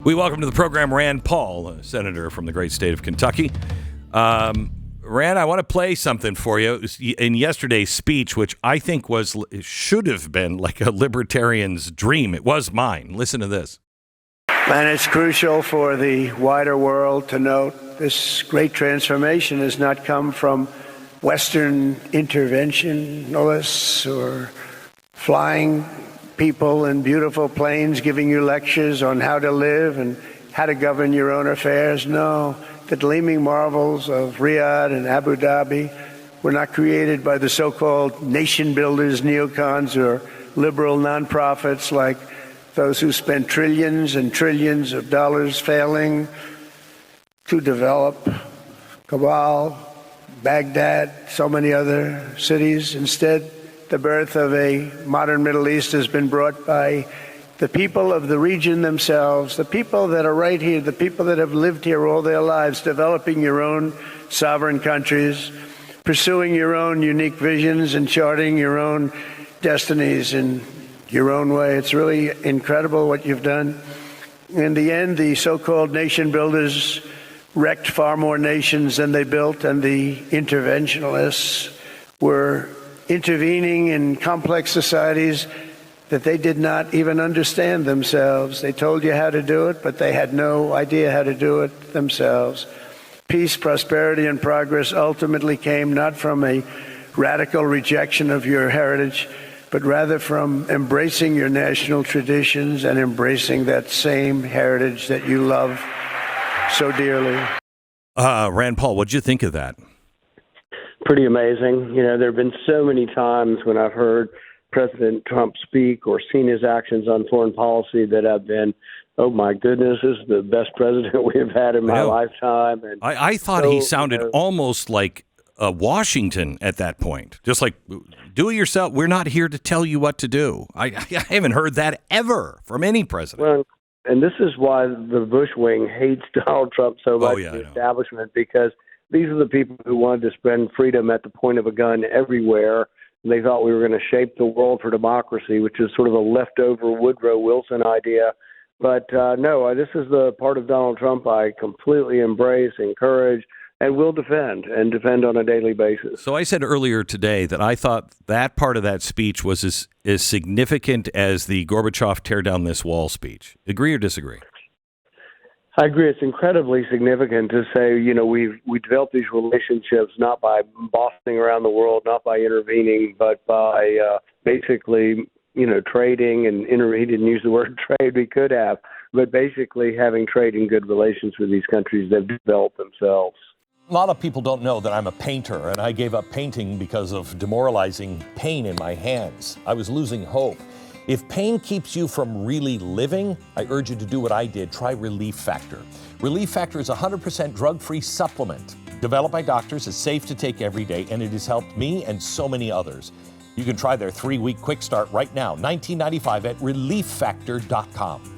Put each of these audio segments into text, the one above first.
We welcome to the program Rand Paul, a senator from the great state of Kentucky. Rand, I want to play something for you. In yesterday's speech, which I think should have been like a libertarian's dream. It was mine. Listen to this. And it's crucial for the wider world to note this great transformation has not come from Western interventionists or flying people in beautiful planes giving you lectures on how to live and how to govern your own affairs. No, the gleaming marvels of Riyadh and Abu Dhabi were not created by the so-called nation builders, neocons, or liberal nonprofits like those who spent trillions and trillions of dollars failing to develop Kabul, Baghdad, so many other cities. Instead, the birth of a modern Middle East has been brought by the people of the region themselves, the people that are right here, the people that have lived here all their lives, developing your own sovereign countries, pursuing your own unique visions and charting your own destinies in your own way. It's really incredible what you've done. In the end, the so-called nation builders wrecked far more nations than they built, and the interventionists were intervening in complex societies that they did not even understand themselves. They told you how to do it, but they had no idea how to do it themselves. Peace, prosperity, and progress ultimately came not from a radical rejection of your heritage, but rather from embracing your national traditions and embracing that same heritage that you love so dearly. Rand Paul, what'd you think of that? Pretty amazing. You know, there have been so many times when I've heard President Trump speak or seen his actions on foreign policy that I've been, oh my goodness, this is the best president we have had in my lifetime. And I thought he sounded almost like Washington at that point. Just like, do it yourself. We're not here to tell you what to do. I haven't heard that ever from any president. Well, and this is why the Bush wing hates Donald Trump so much, the establishment, because these are the people who wanted to spend freedom at the point of a gun everywhere. They thought we were going to shape the world for democracy, which is sort of a leftover Woodrow Wilson idea. But no, this is the part of Donald Trump I completely embrace, encourage, and will defend on a daily basis. So I said earlier today that I thought that part of that speech was as significant as the Gorbachev tear down this wall speech. Agree or disagree? I agree. It's incredibly significant to say, you know, we developed these relationships not by bossing around the world, not by intervening, but by basically, you know, trading and he didn't use the word trade, we could have, but basically having trade and good relations with these countries that have developed themselves. A lot of people don't know that I'm a painter, and I gave up painting because of demoralizing pain in my hands. I was losing hope. If pain keeps you from really living, I urge you to do what I did. Try Relief Factor. Relief Factor is a 100% drug-free supplement developed by doctors, is safe to take every day, and it has helped me and so many others. You can try their 3-week quick start right now, $19.95 at relieffactor.com.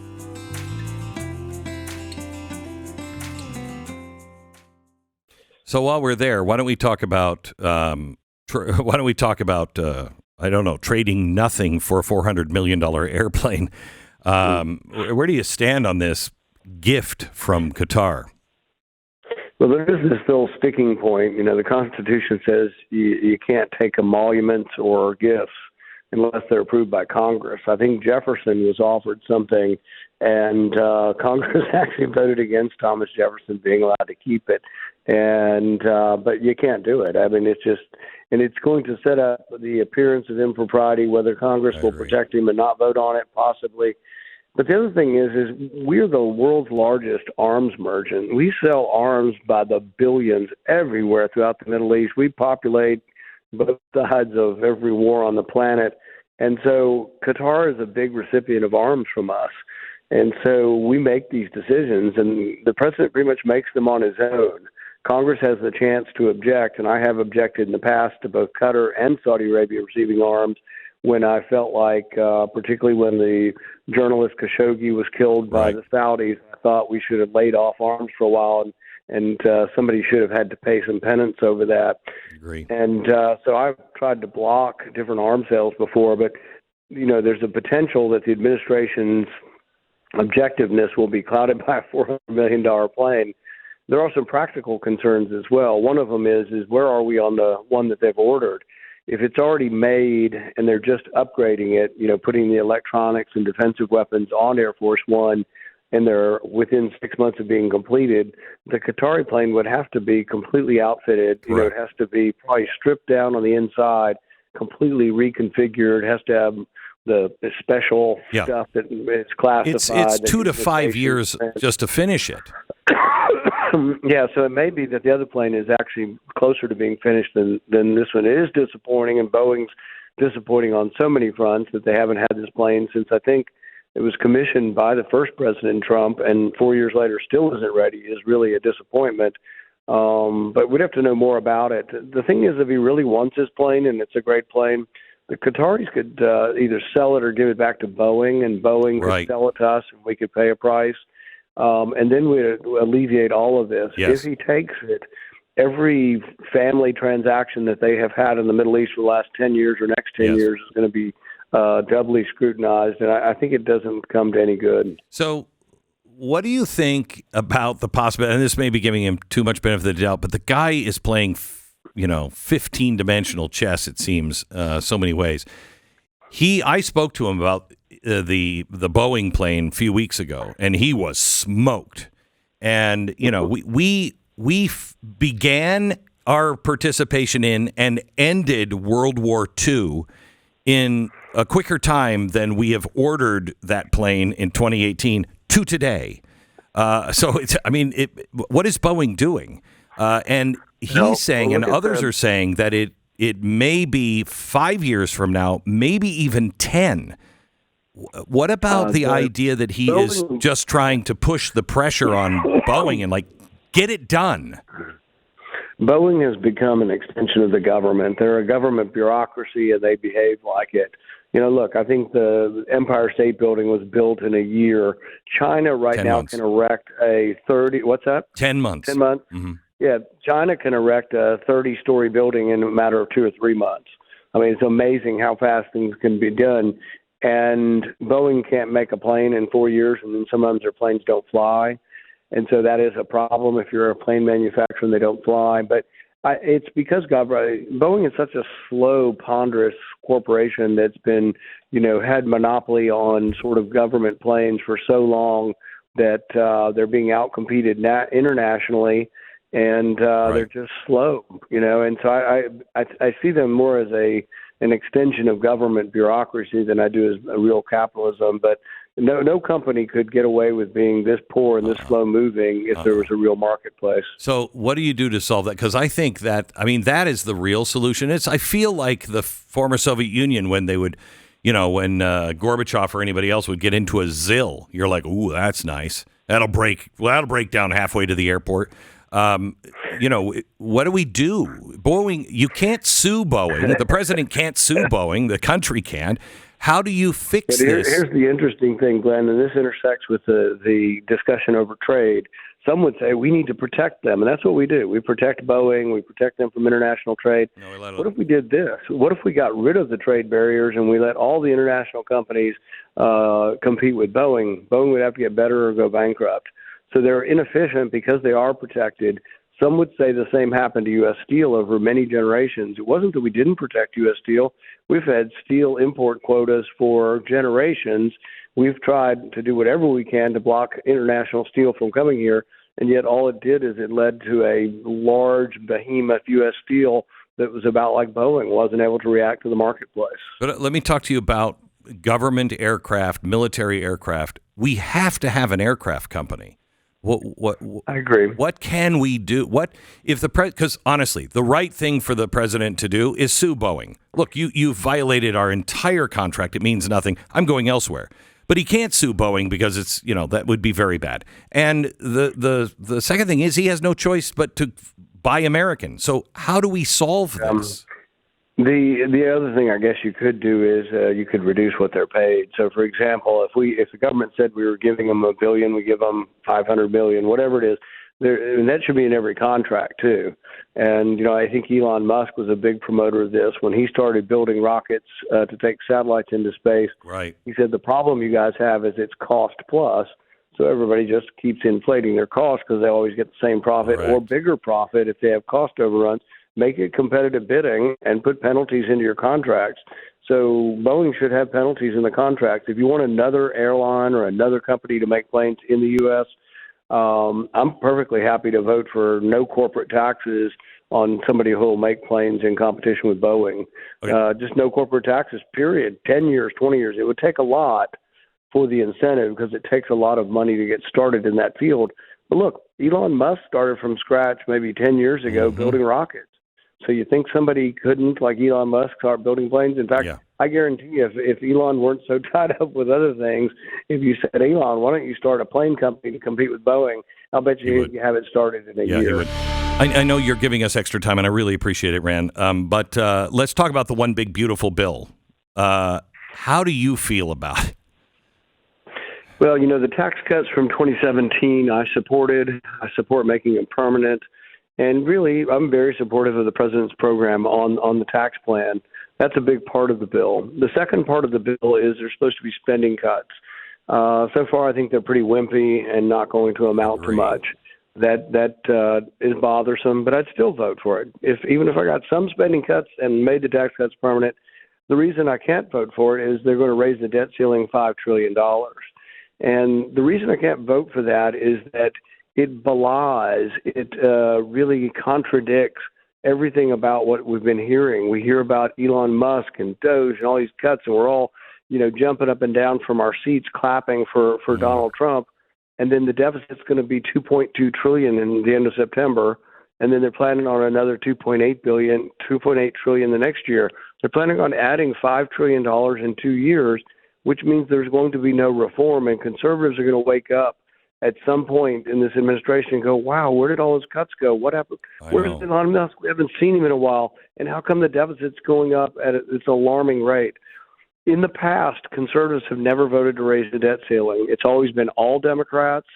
So while we're there, why don't we talk about I don't know, trading nothing for a $400 million airplane. Where do you stand on this gift from Qatar? Well, there is this still sticking point. You know, the Constitution says you can't take emoluments or gifts unless they're approved by Congress. I think Jefferson was offered something, and Congress actually voted against Thomas Jefferson being allowed to keep it. But you can't do it. I mean, it's just, and it's going to set up the appearance of impropriety, whether Congress will protect him and not vote on it, possibly. But the other thing is we're the world's largest arms merchant. We sell arms by the billions everywhere throughout the Middle East. We populate both sides of every war on the planet. And so Qatar is a big recipient of arms from us. And so we make these decisions, and the president pretty much makes them on his own. Congress has the chance to object, and I have objected in the past to both Qatar and Saudi Arabia receiving arms when I felt like, particularly when the journalist Khashoggi was killed by the Saudis, I thought we should have laid off arms for a while, and somebody should have had to pay some penance over that. Agree. And so I've tried to block different arms sales before, but, you know, there's a potential that the administration's objectiveness will be clouded by a $400 million plane. There are some practical concerns as well. One of them is where are we on the one that they've ordered? If it's already made and they're just upgrading it, putting the electronics and defensive weapons on Air Force One, and they're within 6 months of being completed, the Qatari plane would have to be completely outfitted. It has to be probably stripped down on the inside, completely reconfigured. It has to have the special stuff that is classified. It's 2 to 5 years just to finish it. Yeah, so it may be that the other plane is actually closer to being finished than this one. It is disappointing, and Boeing's disappointing on so many fronts that they haven't had this plane since I think it was commissioned by the first President Trump, and 4 years later still isn't ready. Is really a disappointment. But we'd have to know more about it. The thing is, if he really wants this plane, and it's a great plane, the Qataris could either sell it or give it back to Boeing, and Boeing could sell it to us, and we could pay a price. And then we'd alleviate all of this. Yes. If he takes it, every family transaction that they have had in the Middle East for the last 10 years or next 10 years is going to be doubly scrutinized, and I think it doesn't come to any good. So what do you think about the possibility, and this may be giving him too much benefit of the doubt, but the guy is playing 15-dimensional chess, it seems, so many ways. I spoke to him about the Boeing plane a few weeks ago, and he was smoked. And we began our participation in and ended World War II in a quicker time than we have ordered that plane in 2018 to today. So what is Boeing doing? And he's saying, and others are saying, that it may be 5 years from now, maybe even 10. What about the idea that he is just trying to push the pressure on Boeing and get it done? Boeing has become an extension of the government. They're a government bureaucracy, and they behave like it. Look, I think the Empire State Building was built in a year. China now can erect a 10 months. 10 months? Mm-hmm. Yeah, China can erect a 30-story building in a matter of 2 or 3 months. I mean, it's amazing how fast things can be done. And Boeing can't make a plane in 4 years, and then sometimes their planes don't fly. And so that is a problem if you're a plane manufacturer and they don't fly. But it's because Boeing is such a slow, ponderous corporation that's been, had monopoly on sort of government planes for so long that they're being outcompeted internationally. And they're just slow, And so I see them more as an extension of government bureaucracy than I do as a real capitalism. But no company could get away with being this poor and this slow moving if there was a real marketplace. So what do you do to solve that? Because I think that is the real solution. I feel like the former Soviet Union, when they would, when Gorbachev or anybody else would get into a ZIL, you're like, ooh, that's nice. That'll break down halfway to the airport. What do we do? Boeing, you can't sue Boeing. The president can't sue Boeing. The country can't. How do you fix this? Here's the interesting thing, Glenn, and this intersects with the discussion over trade. Some would say we need to protect them, and that's what we do. We protect Boeing. We protect them from international trade. What if we did this? What if we got rid of the trade barriers and we let all the international companies compete with Boeing? Boeing would have to get better or go bankrupt. So they're inefficient because they are protected. Some would say the same happened to U.S. Steel over many generations. It wasn't that we didn't protect U.S. Steel. We've had steel import quotas for generations. We've tried to do whatever we can to block international steel from coming here, and yet all it did is it led to a large behemoth U.S. Steel that was about like Boeing, wasn't able to react to the marketplace. But let me talk to you about government aircraft, military aircraft. We have to have an aircraft company. What I agree. What can we do? What if because honestly, the right thing for the president to do is sue Boeing. Look, you violated our entire contract. It means nothing. I'm going elsewhere. But he can't sue Boeing because it's, that would be very bad. And the second thing is he has no choice but to buy American. So how do we solve this? The other thing I guess you could do is you could reduce what they're paid. So, for example, if the government said we were giving them $1 billion, we give them $500 million, whatever it is, And that should be in every contract too. And I think Elon Musk was a big promoter of this when he started building rockets to take satellites into space. Right. He said the problem you guys have is it's cost plus, so everybody just keeps inflating their costs because they always get the same profit or bigger profit if they have cost overruns. Make it competitive bidding and put penalties into your contracts. So Boeing should have penalties in the contracts. If you want another airline or another company to make planes in the U.S., I'm perfectly happy to vote for no corporate taxes on somebody who will make planes in competition with Boeing. Okay. Just no corporate taxes, period. 10 years, 20 years. It would take a lot for the incentive because it takes a lot of money to get started in that field. But look, Elon Musk started from scratch maybe 10 years ago building rockets. So you think somebody couldn't, like Elon Musk, start building planes? In fact, I guarantee you, if Elon weren't so tied up with other things, if you said, Elon, why don't you start a plane company to compete with Boeing, I'll bet you have it started in a year. He would. I know you're giving us extra time, and I really appreciate it, Rand. But let's talk about the one big, beautiful bill. How do you feel about it? Well, the tax cuts from 2017 I supported. I support making them permanent. And really, I'm very supportive of the president's program on the tax plan. That's a big part of the bill. The second part of the bill is there's supposed to be spending cuts. So far, I think they're pretty wimpy and not going to amount to much. That is bothersome, but I'd still vote for it. Even if I got some spending cuts and made the tax cuts permanent, the reason I can't vote for it is they're going to raise the debt ceiling $5 trillion. And the reason I can't vote for that is that it belies, it really contradicts everything about what we've been hearing. We hear about Elon Musk and Doge and all these cuts, and we're all, jumping up and down from our seats, clapping for Donald Trump. And then the deficit's going to be $2.2 trillion in the end of September, and then they're planning on another $2.8 trillion the next year. They're planning on adding $5 trillion in 2 years, which means there's going to be no reform, and conservatives are going to wake up at some point in this administration and go, wow, where did all those cuts go? What happened? Where is Elon Musk? We haven't seen him in a while. And how come the deficit's going up at this alarming rate? In the past, conservatives have never voted to raise the debt ceiling. It's always been all Democrats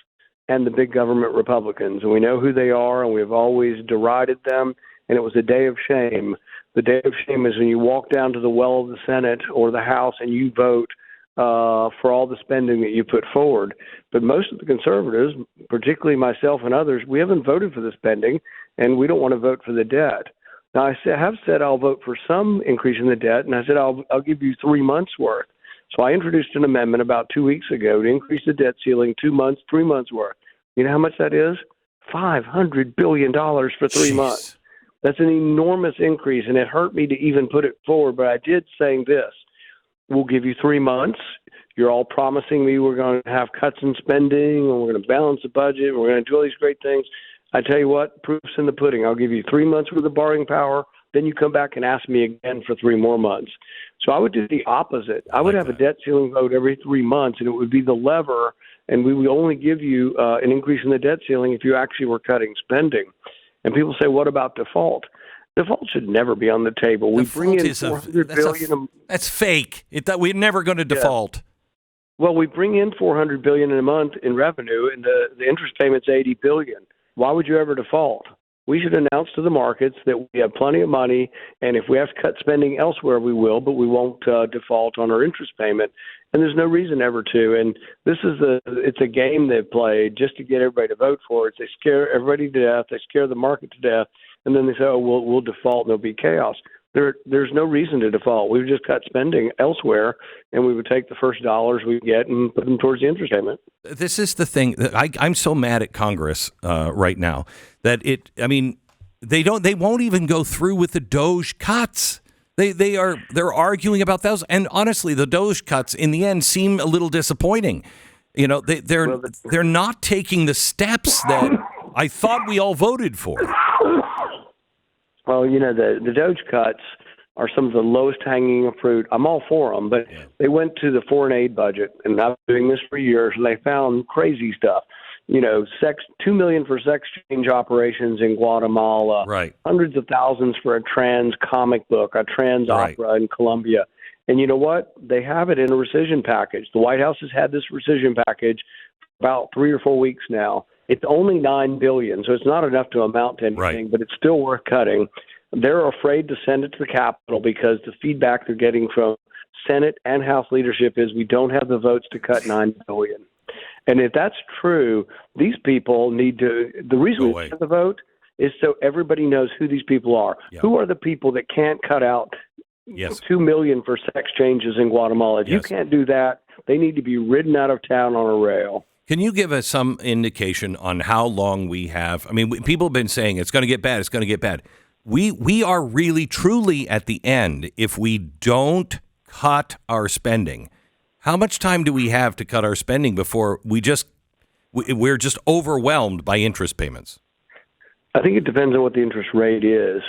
and the big government Republicans. And we know who they are, and we've always derided them. And it was a day of shame. The day of shame is when you walk down to the well of the Senate or the House and you vote for all the spending that you put forward. But most of the conservatives, particularly myself and others, we haven't voted for the spending, and we don't want to vote for the debt. Now, I have said I'll vote for some increase in the debt, and I said I'll give you 3 months' worth. So I introduced an amendment about 2 weeks ago to increase the debt ceiling 2 months, 3 months' worth. You know how much that is? $500 billion for 3 months. That's an enormous increase, and it hurt me to even put it forward, but I did saying this. We'll give you 3 months. You're all promising me we're going to have cuts in spending and we're going to balance the budget. And we're going to do all these great things. I tell you what, proof's in the pudding. I'll give you 3 months worth of borrowing power. Then you come back and ask me again for 3 more months. So I would do the opposite. I would have a debt ceiling vote every 3 months, and it would be the lever, and we would only give you an increase in the debt ceiling if you actually were cutting spending. And people say, what about default? Default should never be on the table. We bring in $400 billion. That's fake. We're never going to default. Well, we bring in $400 billion in a month in revenue, and the interest payment's $80 billion. Why would you ever default? We should announce to the markets that we have plenty of money, and if we have to cut spending elsewhere, we will, but we won't default on our interest payment. And there's no reason ever to. And it's a game they've played just to get everybody to vote for it. They scare everybody to death. They scare the market to death. And then they say, oh, we'll default and there'll be chaos. There's no reason to default. We would just cut spending elsewhere, and we would take the first dollars we get and put them towards the interest payment. This is the thing. I'm so mad at Congress right now that they won't even go through with the Doge cuts. They're arguing about those, and honestly, the Doge cuts in the end seem a little disappointing. They're not taking the steps that I thought we all voted for. Well, the Doge cuts are some of the lowest hanging fruit. I'm all for them, but they went to the foreign aid budget, and I've been doing this for years, and they found crazy stuff. $2 million for sex change operations in Guatemala, right? Hundreds of thousands for a trans comic book, a trans opera in Colombia. And you know what? They have it in a rescission package. The White House has had this rescission package for about 3 or 4 weeks now. It's only $9 billion, so it's not enough to amount to anything, Right. but it's still worth cutting. They're afraid to send it to the Capitol because the feedback they're getting from Senate and House leadership is we don't have the votes to cut $9 billion. And if that's true, these people need to. The reason we have the vote is so everybody knows who these people are. Yeah. Who are the people that can't cut out $2 million for sex changes in Guatemala? If you can't do that, they need to be ridden out of town on a rail. Can you give us some indication on how long we have? I mean, people have been saying it's going to get bad. It's going to get bad. We are really, truly at the end if we don't cut our spending. How much time do we have to cut our spending before we're just overwhelmed by interest payments? I think it depends on what the interest rate is.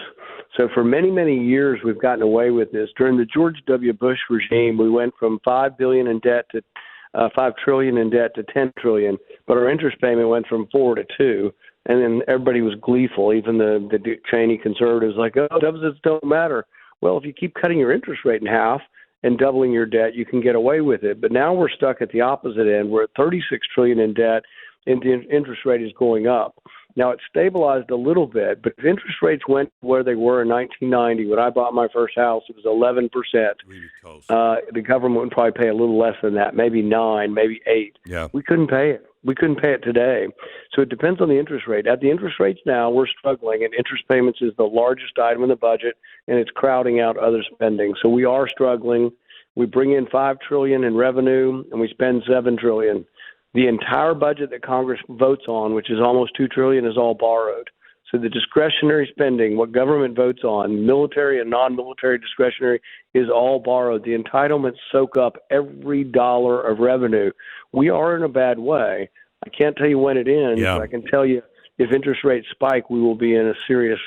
So for many, many years, we've gotten away with this. During the George W. Bush regime, we went from $5 billion in debt to $5 trillion in debt to $10 trillion, but our interest payment went from 4 to 2. And then everybody was gleeful, even the Dick Cheney conservatives, like, oh, deficits don't matter. Well, if you keep cutting your interest rate in half and doubling your debt, you can get away with it. But now we're stuck at the opposite end. We're at $36 trillion in debt, and the interest rate is going up. Now, it's stabilized a little bit, but if interest rates went where they were in 1990, when I bought my first house, it was 11%. The government would probably pay a little less than that, maybe 9, maybe 8. Yeah. We couldn't pay it. We couldn't pay it today. So it depends on the interest rate. At the interest rates now, we're struggling, and interest payments is the largest item in the budget, and it's crowding out other spending. So we are struggling. We bring in $5 trillion in revenue, and we spend $7 trillion. The entire budget that Congress votes on, which is almost $2 trillion, is all borrowed. So the discretionary spending, what government votes on, military and non-military discretionary, is all borrowed. The entitlements soak up every dollar of revenue. We are in a bad way. I can't tell you when it ends, but I can tell you if interest rates spike, we will be in a serious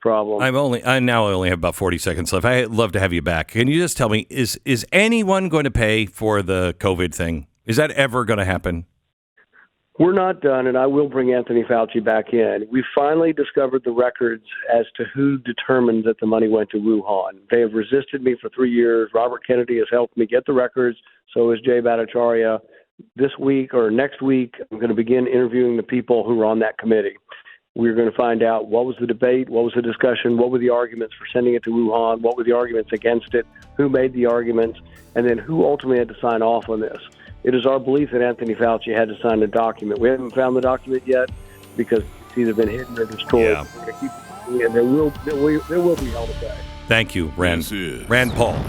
problem. I now only have about 40 seconds left. I'd love to have you back. Can you just tell me, is anyone going to pay for the COVID thing? Is that ever going to happen? We're not done, and I will bring Anthony Fauci back in. We finally discovered the records as to who determined that the money went to Wuhan. They have resisted me for 3 years. Robert Kennedy has helped me get the records. So has Jay Bhattacharya. This week or next week, I'm going to begin interviewing the people who were on that committee. We're going to find out what was the debate, what was the discussion, what were the arguments for sending it to Wuhan, what were the arguments against it, who made the arguments, and then who ultimately had to sign off on this. It is our belief that Anthony Fauci had to sign the document. We haven't found the document yet because it's either been hidden or destroyed. Yeah. We're going to keep it, and there will be hell to pay. Thank you, Rand Paul.